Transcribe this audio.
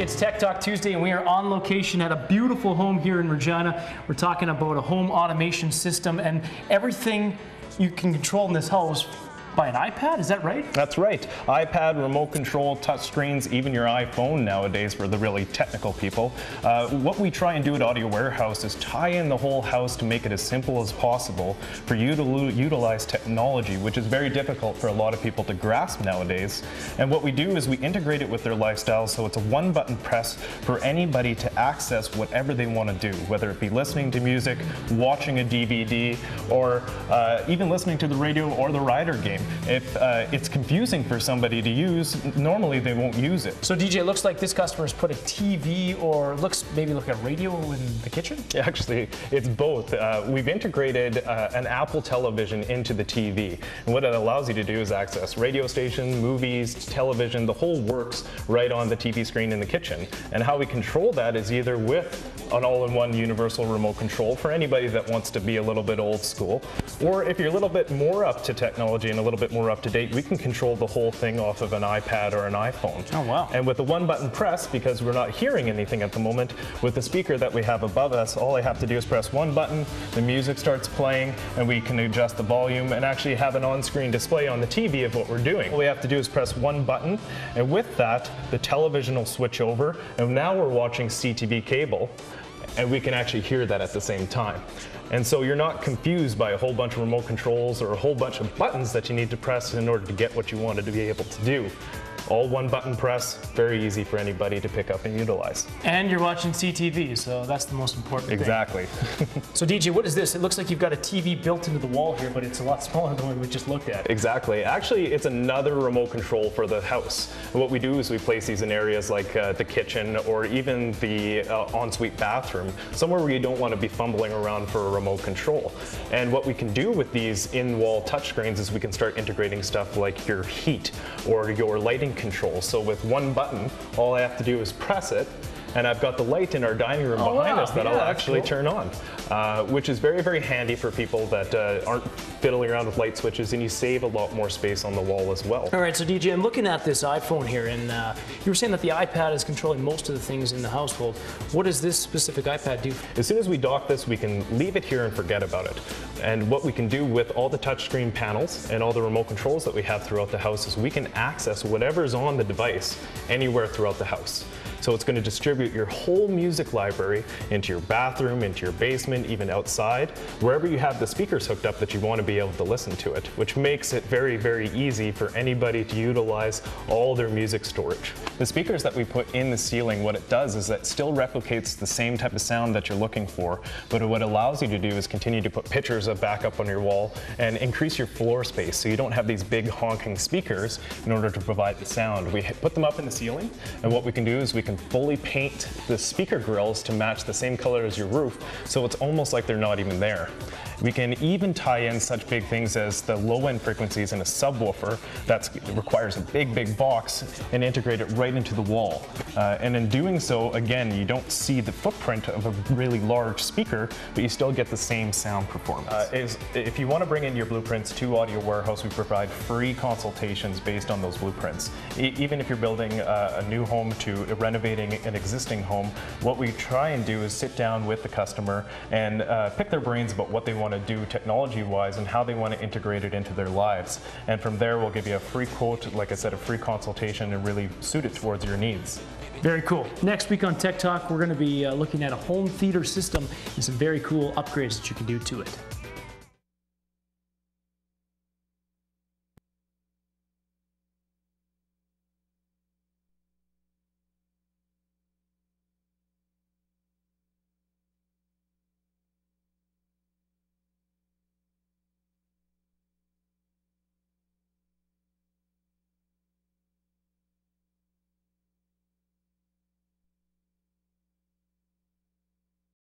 It's Tech Talk Tuesday, and we are on location at a beautiful home here in Regina. We're talking about a home automation system and everything you can control in this house by an iPad, is that right? That's right. iPad, remote control, touch screens, even your iPhone nowadays for the really technical people. What we try and do at Audio Warehouse is tie in the whole house to make it as simple as possible for you to utilize technology, which is very difficult for a lot of people to grasp nowadays. And what we do is we integrate it with their lifestyle, so it's a one-button press for anybody to access whatever they want to do, whether it be listening to music, watching a DVD, or even listening to the radio or the rider game. If it's confusing for somebody to use, normally they won't use it. So DJ, it looks like this customer's put a TV or maybe like a radio in the kitchen? Actually, it's both. We've integrated an Apple television into the TV. And what it allows you to do is access radio station, movies, television, the whole works right on the TV screen in the kitchen. And how we control that is either with an all-in-one universal remote control for anybody that wants to be a little bit old school, or if you're a little bit more up to technology and a little bit more up to date, we can control the whole thing off of an iPad or an iPhone. Oh wow. And with a one-button press, because we're not hearing anything at the moment, with the speaker that we have above us, all I have to do is press one button, the music starts playing, and we can adjust the volume and actually have an on-screen display on the TV of what we're doing. All we have to do is press one button, and with that, the television will switch over, and now we're watching CTV cable, and we can actually hear that at the same time. And so you're not confused by a whole bunch of remote controls or a whole bunch of buttons that you need to press in order to get what you wanted to be able to do. All one button press, very easy for anybody to pick up and utilize. And you're watching CTV, so that's the most important thing. Exactly. So DJ, what is this? It looks like you've got a TV built into the wall here, but it's a lot smaller than what we just looked at. Exactly. Actually, it's another remote control for the house. And what we do is we place these in areas like the kitchen or even the ensuite bathroom, somewhere where you don't want to be fumbling around for a remote control. And what we can do with these in-wall touchscreens is we can start integrating stuff like your heat or your lighting control. So with one button, all I have to do is press it, and I've got the light in our dining room behind us that I'll actually turn on, which is very, very handy for people that aren't fiddling around with light switches, and you save a lot more space on the wall as well. All right, so DJ, I'm looking at this iPhone here, and you were saying that the iPad is controlling most of the things in the household. What does this specific iPad do? As soon as we dock this, we can leave it here and forget about it. And what we can do with all the touchscreen panels and all the remote controls that we have throughout the house is we can access whatever's on the device anywhere throughout the house. So it's going to distribute your whole music library into your bathroom, into your basement, even outside, wherever you have the speakers hooked up that you want to be able to listen to it, which makes it very, very easy for anybody to utilize all their music storage. The speakers that we put in the ceiling, what it does is it still replicates the same type of sound that you're looking for, but what it allows you to do is continue to put pictures of back up on your wall and increase your floor space so you don't have these big honking speakers in order to provide the sound. We put them up in the ceiling, and what we can do is we can fully paint the speaker grills to match the same color as your roof, so it's almost like they're not even there. We can even tie in such big things as the low-end frequencies in a subwoofer that requires a big, big box and integrate it right into the wall. And in doing so, again, you don't see the footprint of a really large speaker, but you still get the same sound performance. If you want to bring in your blueprints to Audio Warehouse, we provide free consultations based on those blueprints. Even if you're building a new home to renovating an existing home, what we try and do is sit down with the customer and pick their brains about what they want to do technology-wise and how they want to integrate it into their lives. And from there, we'll give you a free quote, like I said, a free consultation, and really suit it towards your needs. Very cool. Next week on Tech Talk, we're going to be looking at a home theater system and some very cool upgrades that you can do to it.